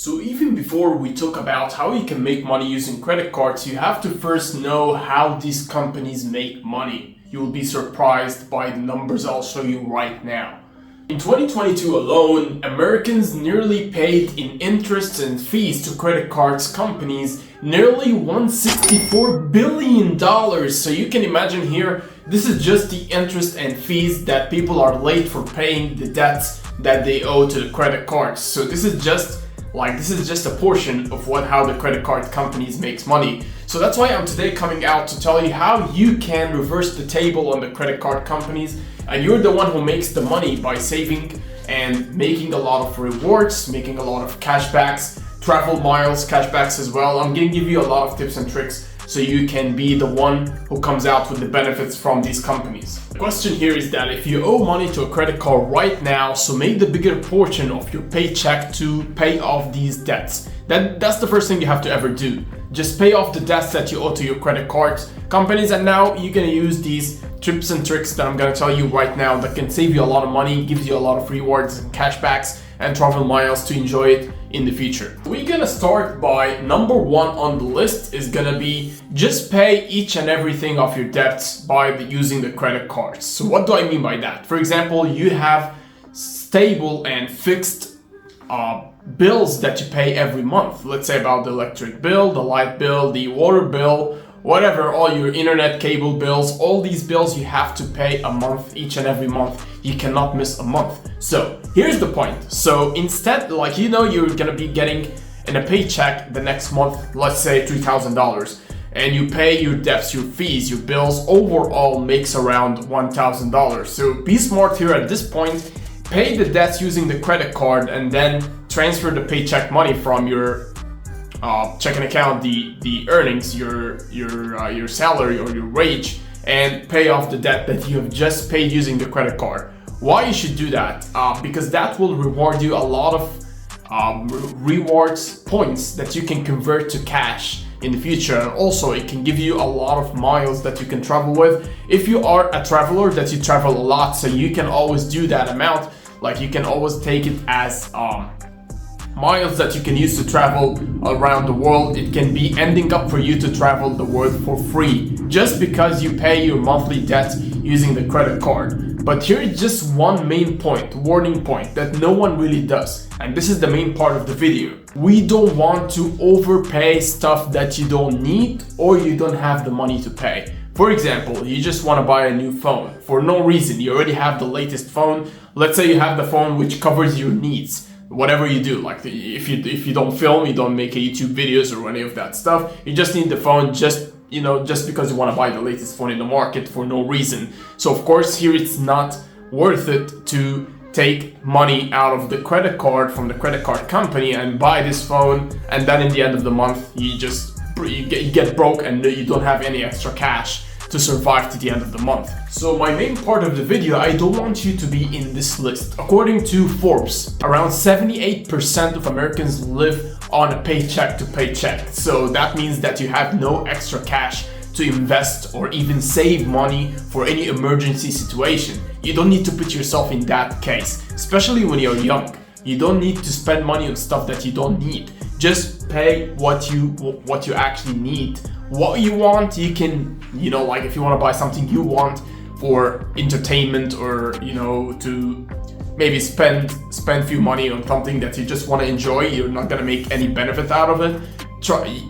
So even before we talk about how you can make money using credit cards, you have to first know how these companies make money. You will be surprised by the numbers I'll show you right now. In 2022 alone, Americans nearly paid in interest and fees to credit cards companies nearly $164 billion. So you can imagine here, this is just the interest and fees that people are late for paying the debts that they owe to the credit cards. So this is just a portion of how the credit card companies makes money. So that's why I'm today coming out to tell you how you can reverse the table on the credit card companies, and you're the one who makes the money by saving and making a lot of rewards, making a lot of cashbacks, travel miles, cashbacks as well. I'm gonna give you a lot of tips and tricks so you can be the one who comes out with the benefits from these companies. The question here is that if you owe money to a credit card right now, so make the bigger portion of your paycheck to pay off these debts. That's the first thing you have to ever do. Just pay off the debts that you owe to your credit card companies, and now you're gonna use these tips and tricks that I'm gonna tell you right now that can save you a lot of money, gives you a lot of rewards and cashbacks and travel miles to enjoy it in the future. We're gonna start by number one on the list is gonna be just pay each and everything of your debts by using the credit cards. So what do I mean by that? For example, you have stable and fixed bills that you pay every month. Let's say about the electric bill, the light bill, the water bill, whatever, all your internet cable bills, all these bills you have to pay a month, each and every month. You cannot miss a month. So here's the point. So instead, you're gonna be getting in a paycheck the next month, let's say $3,000, and you pay your debts, your fees, your bills, overall makes around $1,000. So be smart here at this point. Pay the debts using the credit card and then transfer the paycheck money from your checking account, the earnings, your salary or your wage, and pay off the debt that you have just paid using the credit card. Why you should do that? Because that will reward you a lot of rewards points that you can convert to cash in the future, and also it can give you a lot of miles that you can travel with. If you are a traveler that you travel a lot, so you can always do that amount. Like you can always take it as miles that you can use to travel around the world. It can be ending up for you to travel the world for free just because you pay your monthly debt using the credit card. But here is just one main point, warning point that no one really does, and this is the main part of the video. We don't want to overpay stuff that you don't need or you don't have the money to pay. For example, you just want to buy a new phone for no reason. You already have the latest phone. Let's say you have the phone which covers your needs. Whatever you do, like if you don't film, you don't make YouTube videos or any of that stuff, you just need the phone just because you want to buy the latest phone in the market for no reason. So of course here it's not worth it to take money out of the credit card from the credit card company and buy this phone, and then in the end of the month you get broke and you don't have any extra cash to survive to the end of the month. So my main part of the video, I don't want you to be in this list. According to Forbes, around 78% of Americans live on a paycheck to paycheck. So that means that you have no extra cash to invest or even save money for any emergency situation. You don't need to put yourself in that case, especially when you're young. You don't need to spend money on stuff that you don't need. Just pay what you actually need. What you want, you can, like if you want to buy something you want for entertainment or, to maybe spend few money on something that you just want to enjoy, you're not going to make any benefit out of it.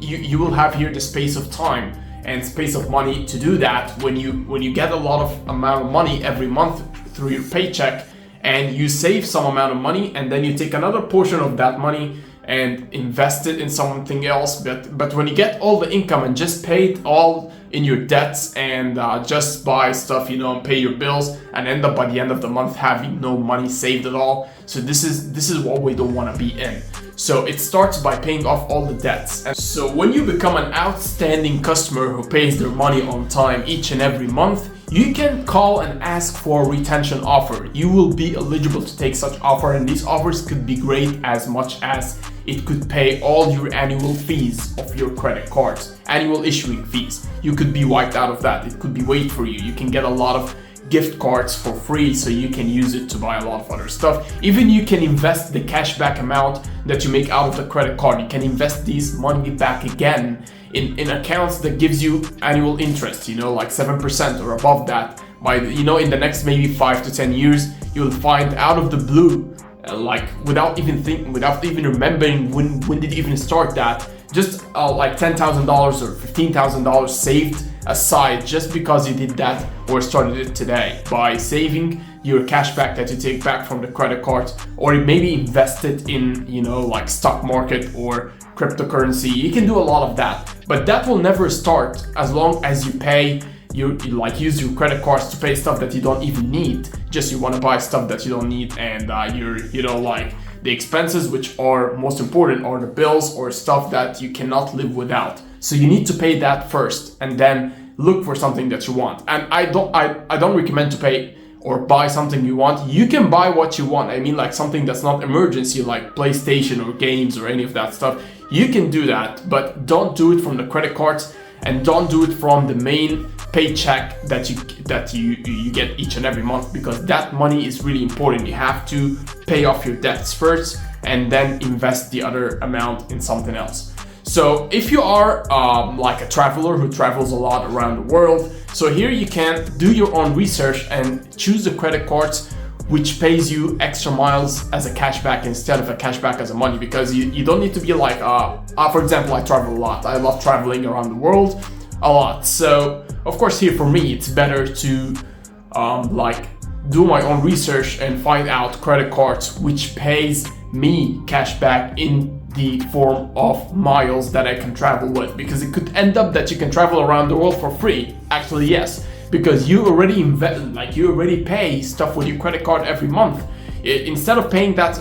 You will have here the space of time and space of money to do that when you get a lot of amount of money every month through your paycheck, and you save some amount of money and then you take another portion of that money and invest it in something else. But when you get all the income and just pay it all in your debts and just buy stuff, and pay your bills, and end up by the end of the month having no money saved at all. So this is what we don't want to be in. So it starts by paying off all the debts. And so when you become an outstanding customer who pays their money on time each and every month, you can call and ask for a retention offer. You will be eligible to take such offer, and these offers could be great as much as it could pay all your annual fees of your credit cards, annual issuing fees. You could be wiped out of that. It could be waived for you. You can get a lot of gift cards for free, so you can use it to buy a lot of other stuff. Even you can invest the cashback amount that you make out of the credit card. You can invest these money back again in accounts that gives you annual interest, like 7% or above that. By in the next maybe 5 to 10 years, you'll find out of the blue, like without even remembering when did you even start that, just like $10,000 or $15,000 saved aside just because you did that or started it today by saving your cashback that you take back from the credit card, or maybe invest it in like stock market or cryptocurrency. You can do a lot of that, but that will never start as long as you pay you use your credit cards to pay stuff that you don't even need. Just you want to buy stuff that you don't need, and like the expenses which are most important are the bills or stuff that you cannot live without. So you need to pay that first and then look for something that you want. And I don't recommend to pay or buy something you want. You can buy what you want. I mean, like something that's not emergency, like PlayStation or games or any of that stuff. You can do that, but don't do it from the credit cards, and don't do it from the main paycheck that you get each and every month, because that money is really important. You have to pay off your debts first and then invest the other amount in something else. So if you are like a traveler who travels a lot around the world, so here you can do your own research and choose the credit cards which pays you extra miles as a cashback instead of a cashback as a money, because you don't need to be like, for example, I travel a lot. I love traveling around the world a lot. So of course here for me, it's better to like do my own research and find out credit cards which pays me cashback in the form of miles that I can travel with, because it could end up that you can travel around the world for free. Actually, yes, because you already you already pay stuff with your credit card every month. Instead of paying that,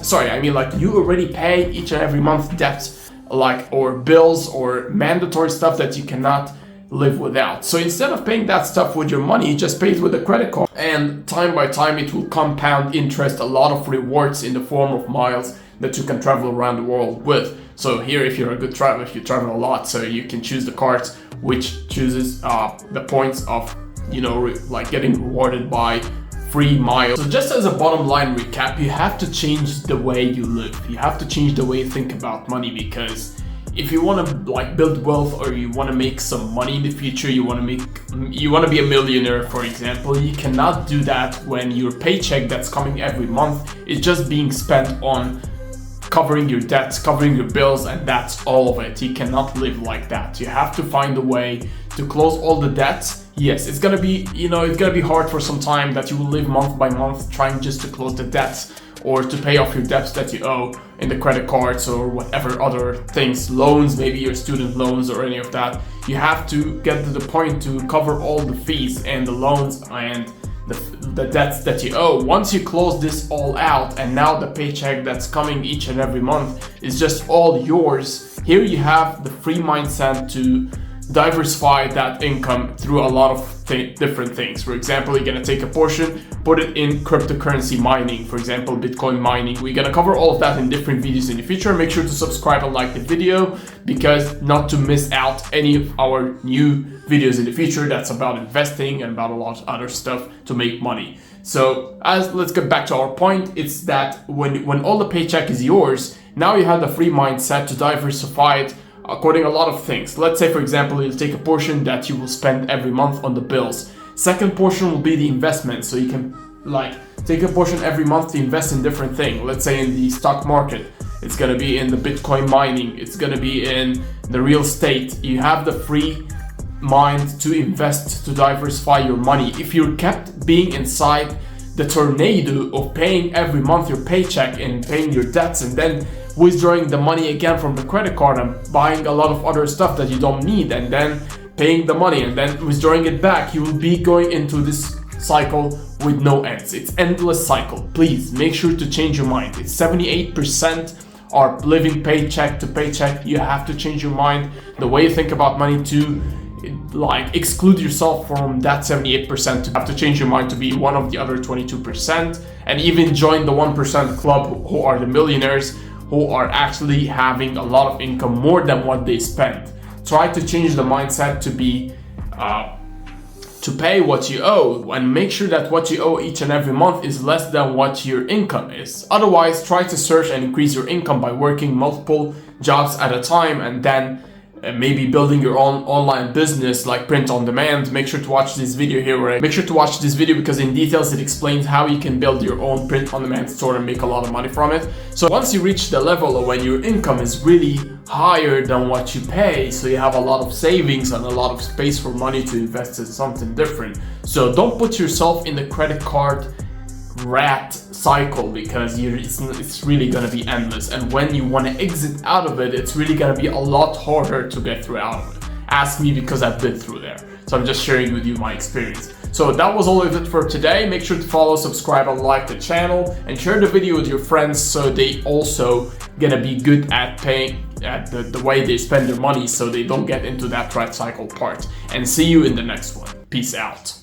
you already pay each and every month debts, or bills or mandatory stuff that you cannot live without. So instead of paying that stuff with your money, just pay it with a credit card, and time by time it will compound interest, a lot of rewards in the form of miles that you can travel around the world with. So here, if you're a good traveler, if you travel a lot, so you can choose the cards which chooses the points of getting rewarded by free miles. So just as a bottom line recap, you have to change the way you live. You have to change the way you think about money, because if you want to build wealth, or you want to make some money in the future, you want to be a millionaire, for example, you cannot do that when your paycheck that's coming every month is just being spent on covering your debts, covering your bills, and that's all of it. You cannot live like that. You have to find a way to close all the debts. Yes, it's gonna be, it's gonna be hard for some time, that you will live month by month trying just to close the debts or to pay off your debts that you owe in the credit cards or whatever other things, loans, maybe your student loans or any of that. You have to get to the point to cover all the fees and the loans and the debts that you owe. Once you close this all out, and now the paycheck that's coming each and every month is just all yours, here you have the free mindset to diversify that income through a lot of different things. For example, you're gonna take a portion, put it in cryptocurrency mining, for example, Bitcoin mining. We're gonna cover all of that in different videos in the future. Make sure to subscribe and like the video, because not to miss out any of our new videos in the future that's about investing and about a lot of other stuff to make money. So let's get back to our point. It's that when all the paycheck is yours, now you have the free mindset to diversify it according a lot of things. Let's say, for example, you'll take a portion that you will spend every month on the bills. Second portion will be the investment. So you can take a portion every month to invest in different things. Let's say in the stock market, it's gonna be in the Bitcoin mining, it's gonna be in the real estate. You have the free mind to invest, to diversify your money. If you're kept being inside the tornado of paying every month your paycheck and paying your debts and then withdrawing the money again from the credit card and buying a lot of other stuff that you don't need and then paying the money and then withdrawing it back, you will be going into this cycle with no ends. It's endless cycle. Please make sure to change your mind. It's 78% are living paycheck to paycheck. You have to change your mind, the way you think about money, to exclude yourself from that 78%. You have to change your mind to be one of the other 22%, and even join the 1% club, who are the millionaires, who are actually having a lot of income, more than what they spend. Try to change the mindset to be to pay what you owe, and make sure that what you owe each and every month is less than what your income is. Otherwise, try to search and increase your income by working multiple jobs at a time, and then maybe building your own online business like print on demand. Make sure to watch this video here. Make sure to watch this video because in details it explains how you can build your own print on demand store and make a lot of money from it. So once you reach the level of when your income is really higher than what you pay, so you have a lot of savings and a lot of space for money to invest in something different. So don't put yourself in the credit card rat cycle, because it's really going to be endless, and when you want to exit out of it, it's really going to be a lot harder to get through out of it. Ask me, because I've been through there, so I'm just sharing with you my experience. So that was all of it for today. Make sure to follow, subscribe, and like the channel, and share the video with your friends so they also gonna be good at paying at the way they spend their money, so they don't get into that rat cycle part. And see you in the next one. Peace out.